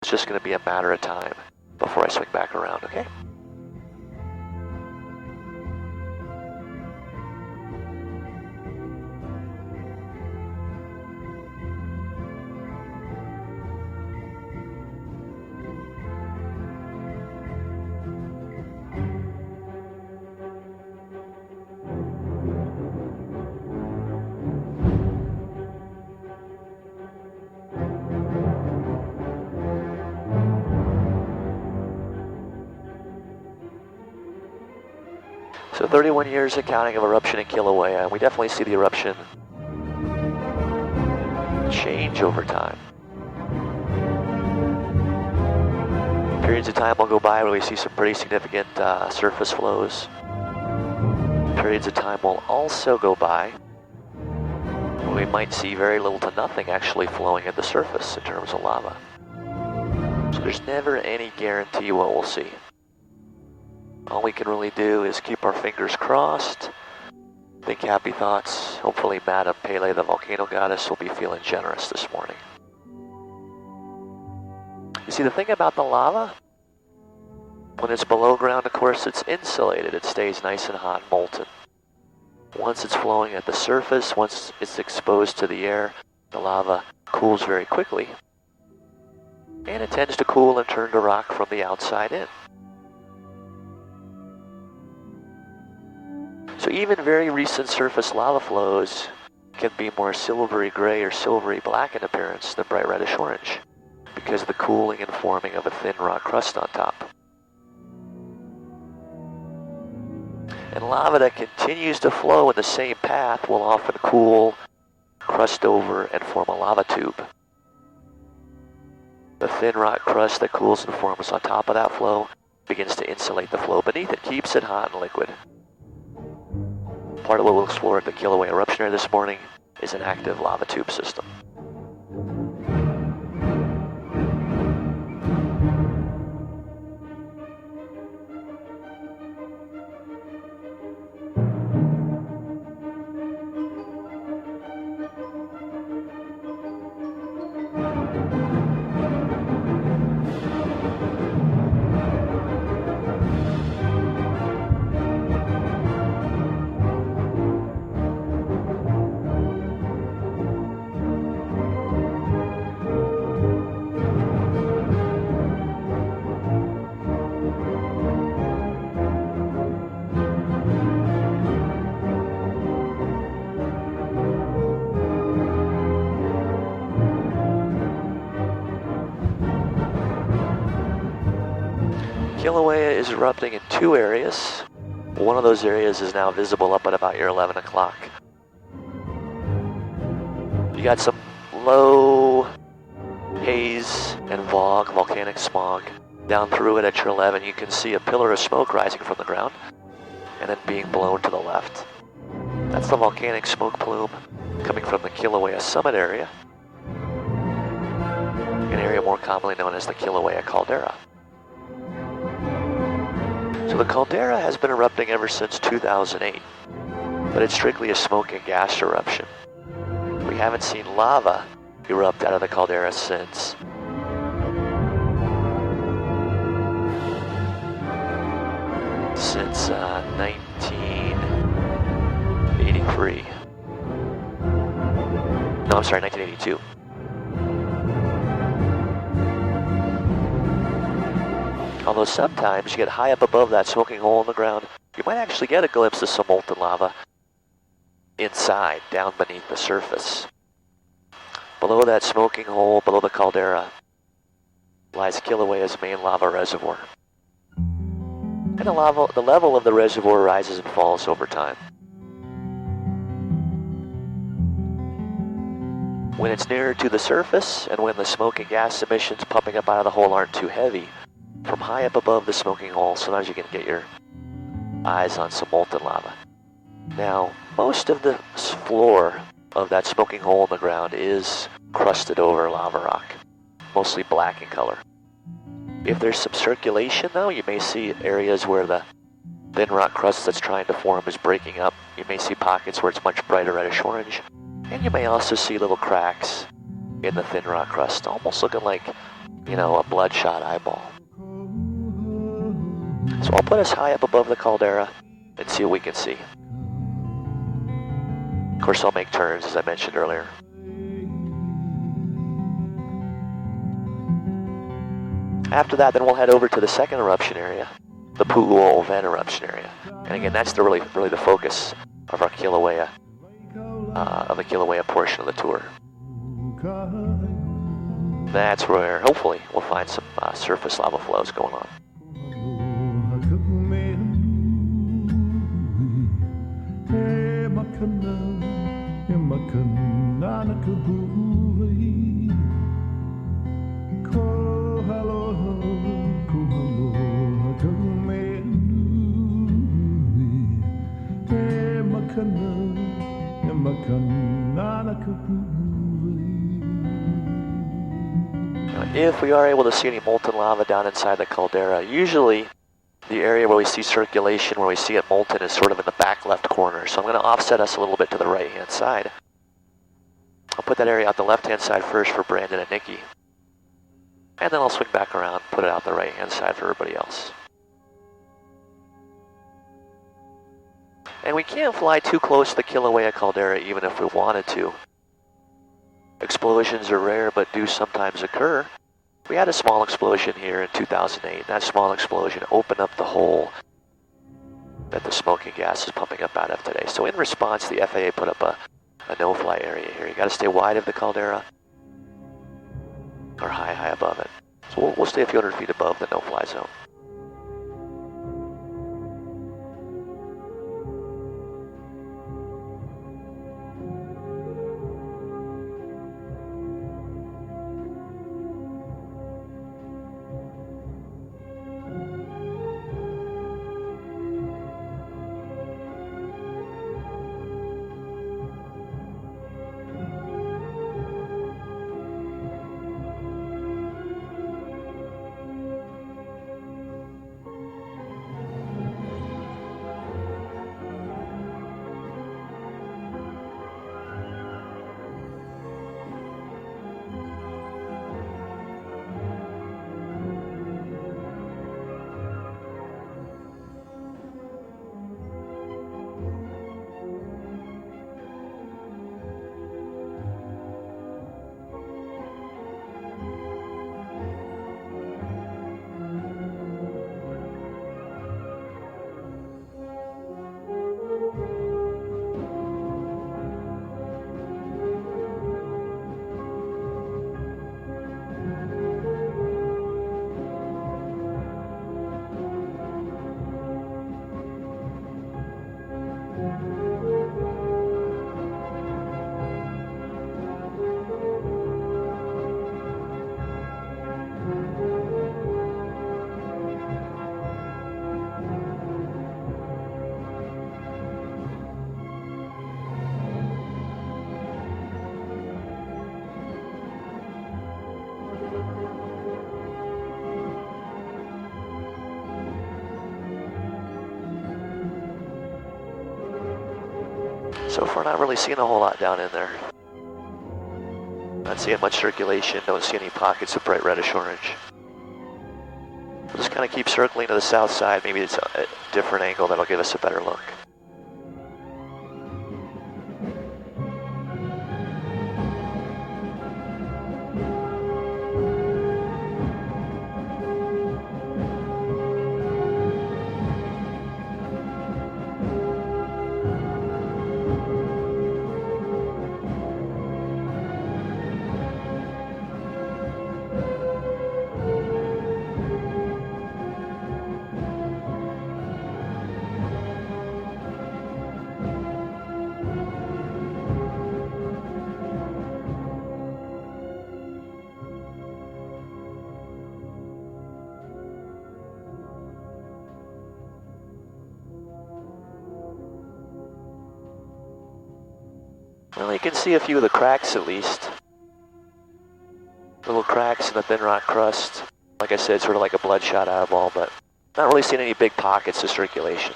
It's just going to be a matter of time before I swing back around, okay? So 31 years accounting of eruption in Kilauea, and we definitely see the eruption change over time. Periods of time will go by where we see some pretty significant surface flows. Periods of time will also go by where we might see very little to nothing actually flowing at the surface in terms of lava. So there's never any guarantee what we'll see. All we can really do is keep our fingers crossed, think happy thoughts. Hopefully Madame Pele, the volcano goddess, will be feeling generous this morning. You see, the thing about the lava, when it's below ground, of course, it's insulated. It stays nice and hot and molten. Once it's flowing at the surface, once it's exposed to the air, the lava cools very quickly. And it tends to cool and turn to rock from the outside in. So even very recent surface lava flows can be more silvery gray or silvery black in appearance than bright reddish orange because of the cooling and forming of a thin rock crust on top. And lava that continues to flow in the same path will often cool, crust over, and form a lava tube. The thin rock crust that cools and forms on top of that flow begins to insulate the flow beneath it, keeps it hot and liquid. Part of what we'll explore at the Kilauea eruption area this morning is an active lava tube system. Kilauea is erupting in two areas. One of those areas is now visible up at about your 11 o'clock. You got some low haze and volcanic smog. Down through it at your 11, you can see a pillar of smoke rising from the ground and then being blown to the left. That's the volcanic smoke plume coming from the Kilauea summit area, an area more commonly known as the Kilauea caldera. So the caldera has been erupting ever since 2008, but it's strictly a smoke and gas eruption. We haven't seen lava erupt out of the caldera since since 1983. No, I'm sorry, 1982. Although sometimes you get high up above that smoking hole in the ground, you might actually get a glimpse of some molten lava inside, down beneath the surface. Below that smoking hole, below the caldera, lies Kilauea's main lava reservoir. And the level of the reservoir rises and falls over time. When it's nearer to the surface, and when the smoke and gas emissions pumping up out of the hole aren't too heavy, from high up above the smoking hole, sometimes you can get your eyes on some molten lava. Now, most of the floor of that smoking hole in the ground is crusted over lava rock, mostly black in color. If there's some circulation though, you may see areas where the thin rock crust that's trying to form is breaking up. You may see pockets where it's much brighter reddish orange, and you may also see little cracks in the thin rock crust, almost looking like, you know, a bloodshot eyeball. So I'll put us high up above the caldera and see what we can see. Of course, I'll make turns, as I mentioned earlier. After that, then we'll head over to the second eruption area, the Pu'u'o vent eruption area. And again, that's really the focus of our Kilauea, of the Kilauea portion of the tour. That's where, hopefully, we'll find some surface lava flows going on. If we are able to see any molten lava down inside the caldera, usually the area where we see circulation, where we see it molten, is sort of in the back left corner. So I'm going to offset us a little bit to the right-hand side. I'll put that area out the left-hand side first for Brandon and Nikki. And then I'll swing back around, put it out the right-hand side for everybody else. And we can't fly too close to the Kilauea caldera even if we wanted to. Explosions are rare but do sometimes occur. We had a small explosion here in 2008. That small explosion opened up the hole that the smoking gas is pumping up out of today. So in response, the FAA put up a no-fly area here. You got to stay wide of the caldera or high above it. So we'll stay a few hundred feet above the no-fly zone. So far, not really seeing a whole lot down in there. Not seeing much circulation, don't see any pockets of bright reddish orange. We'll just kind of keep circling to the south side. Maybe it's a different angle that'll give us a better look. Well, you can see a few of the cracks at least. Little cracks in the thin rock crust. Like I said, sort of like a bloodshot eyeball, but not really seeing any big pockets of circulation.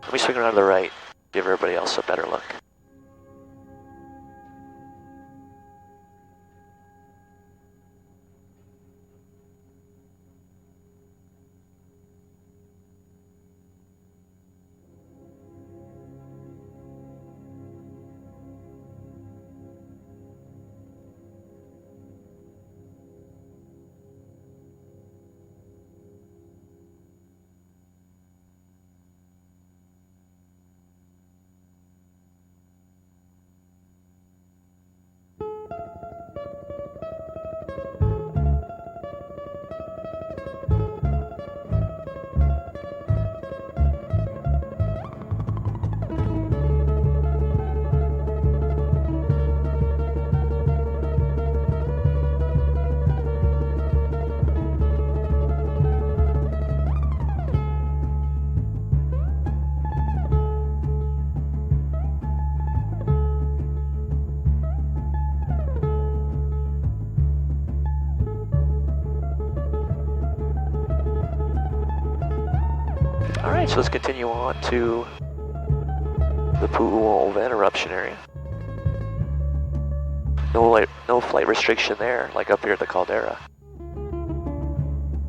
Let me swing around to the right, give everybody else a better look. Alright, so let's continue on to the Pu'u'u vent eruption area. No flight restriction there, like up here at the caldera.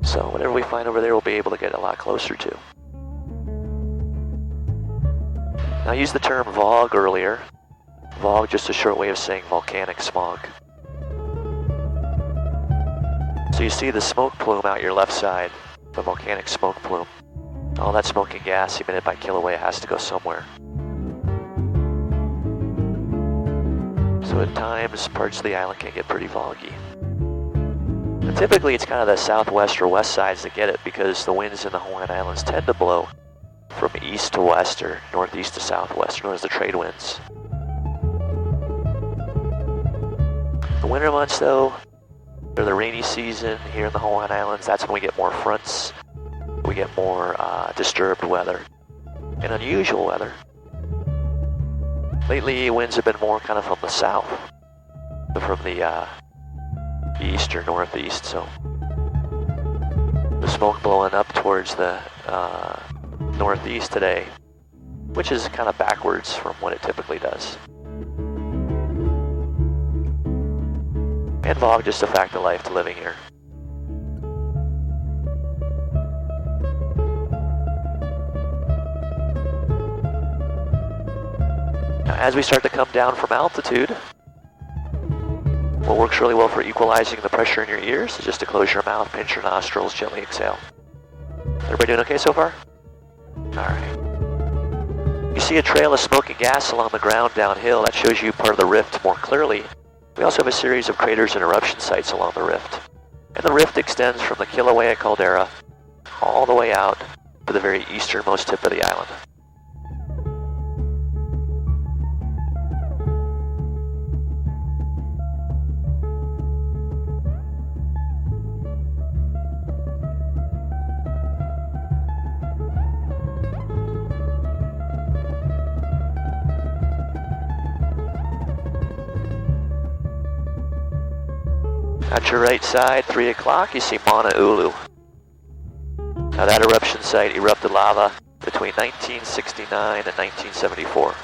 So whatever we find over there, we'll be able to get a lot closer to. Now, I used the term VOG earlier. VOG, just a short way of saying volcanic smog. So you see the smoke plume out your left side, the volcanic smoke plume. All that smoke and gas emitted by Kilauea has to go somewhere. So at times, parts of the island can get pretty foggy. And typically it's kind of the southwest or west sides that get it, because the winds in the Hawaiian Islands tend to blow from east to west or northeast to southwest, known as the trade winds. The winter months, though, they're the rainy season here in the Hawaiian Islands. That's when we get more fronts. We get more disturbed weather and unusual weather. Lately, winds have been more kind of from the south, from the east or northeast, so the smoke blowing up towards the northeast today, which is kind of backwards from what it typically does. And VOG, just a fact of life to living here. Now, as we start to come down from altitude, what works really well for equalizing the pressure in your ears is just to close your mouth, pinch your nostrils, gently exhale. Everybody doing okay so far? Alright. You see a trail of smoke and gas along the ground downhill. That shows you part of the rift more clearly. We also have a series of craters and eruption sites along the rift. And the rift extends from the Kilauea caldera all the way out to the very easternmost tip of the island. At your right side, 3 o'clock, you see Mauna Ulu. Now that eruption site erupted lava between 1969 and 1974.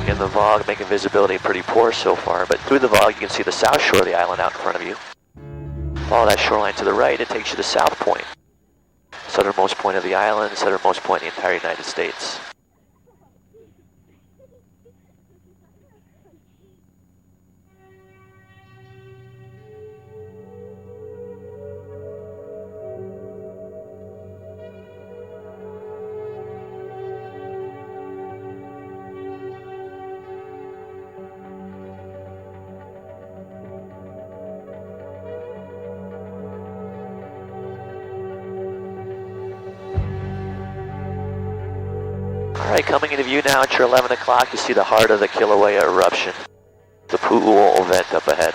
In the VOG, making visibility pretty poor so far, but through the VOG you can see the south shore of the island out in front of you. Follow that shoreline to the right, it takes you to South Point, southernmost point of the island, southernmost point in the entire United States. Alright, coming into view now at your 11 o'clock, you see the heart of the Kilauea eruption, the Pu'u'u vent up ahead.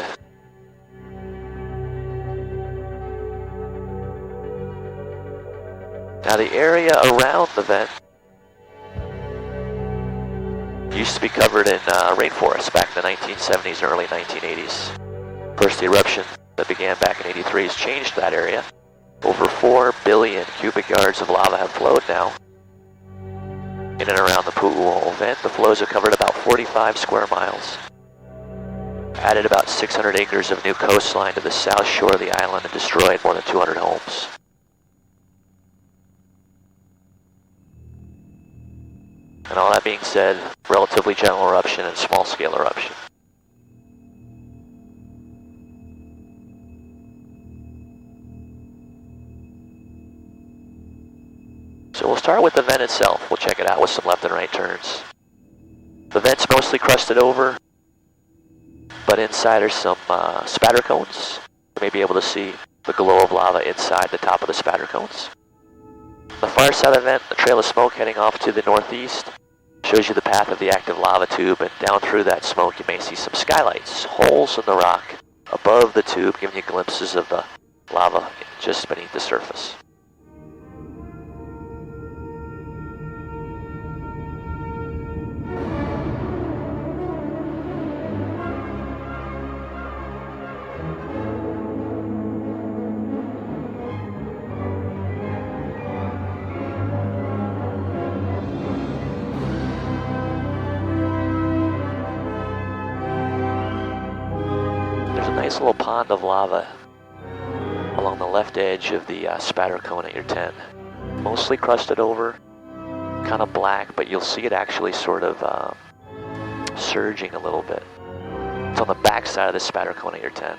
Now the area around the vent used to be covered in rainforest back in the 1970s and early 1980s. Of course, the eruption that began back in 83 has changed that area. Over 4 billion cubic yards of lava have flowed now in and around the Pu'u'u vent. The flows have covered about 45 square miles, added about 600 acres of new coastline to the south shore of the island, and destroyed more than 200 homes. And all that being said, relatively gentle eruption and small scale eruption. So we'll start with the vent itself. We'll check it out with some left and right turns. The vent's mostly crusted over, but inside are some spatter cones. You may be able to see the glow of lava inside the top of the spatter cones. On the far side of the vent, a trail of smoke heading off to the northeast shows you the path of the active lava tube, and down through that smoke you may see some skylights, holes in the rock above the tube, giving you glimpses of the lava just beneath the surface. There's a nice little pond of lava along the left edge of the spatter cone at your 10. Mostly crusted over, kind of black, but you'll see it actually sort of surging a little bit. It's on the back side of the spatter cone at your 10.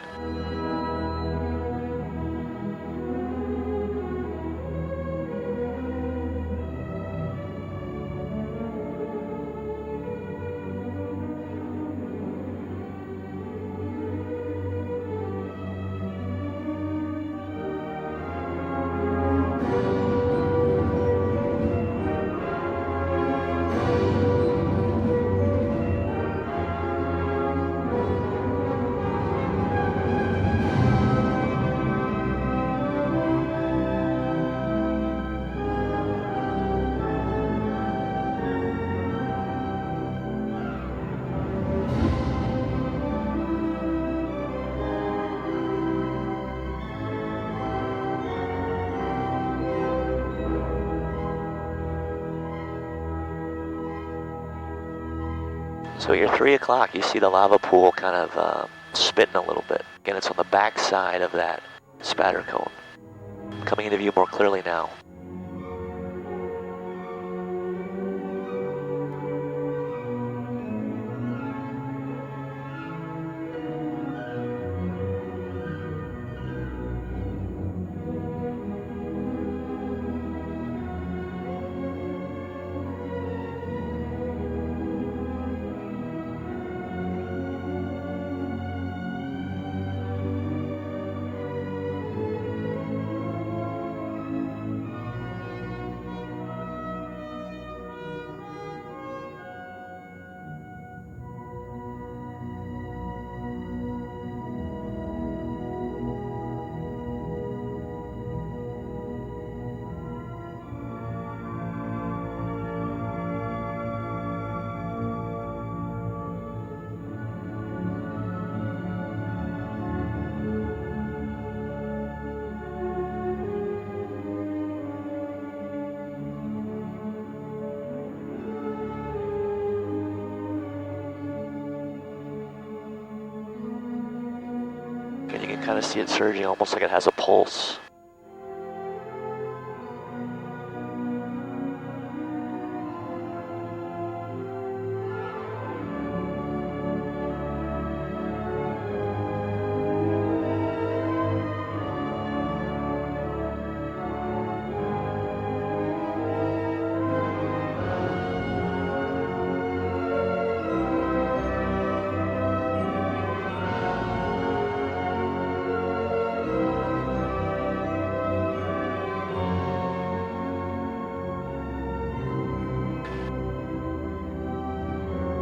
So at your 3 o'clock, you see the lava pool kind of spitting a little bit. Again, it's on the back side of that spatter cone. Coming into view more clearly now. And you can kind of see it surging almost like it has a pulse.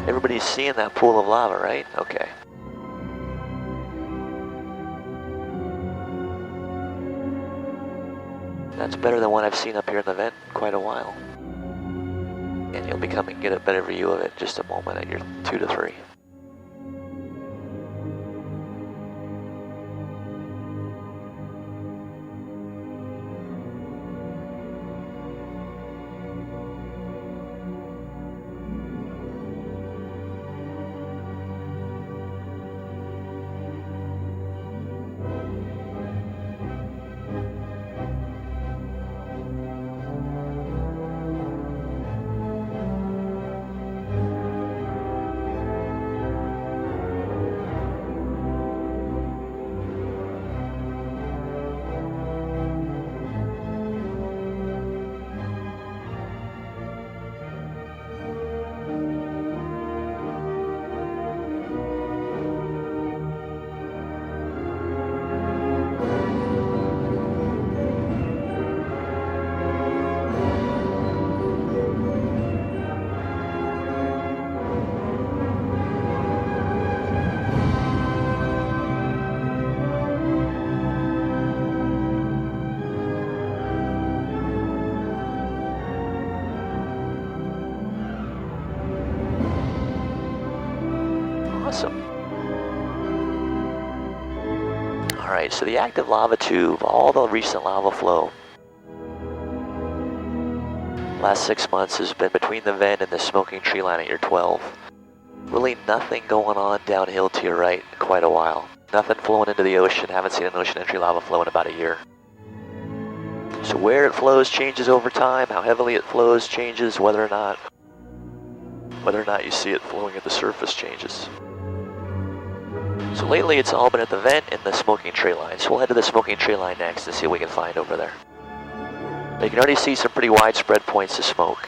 Everybody's seeing that pool of lava, right? Okay. That's better than what I've seen up here in the vent in quite a while. And you'll get a better view of it in just a moment at your 2 to 3. Awesome. Alright, so the active lava tube, all the recent lava flow, last 6 months has been between the vent and the smoking tree line at your 12. Really nothing going on downhill to your right in quite a while. Nothing flowing into the ocean, haven't seen an ocean entry lava flow in about a year. So where it flows changes over time, how heavily it flows changes, whether or not you see it flowing at the surface changes. So lately it's all been at the vent and the smoking tree line. So we'll head to the smoking tree line next and see what we can find over there. You can already see some pretty widespread points of smoke.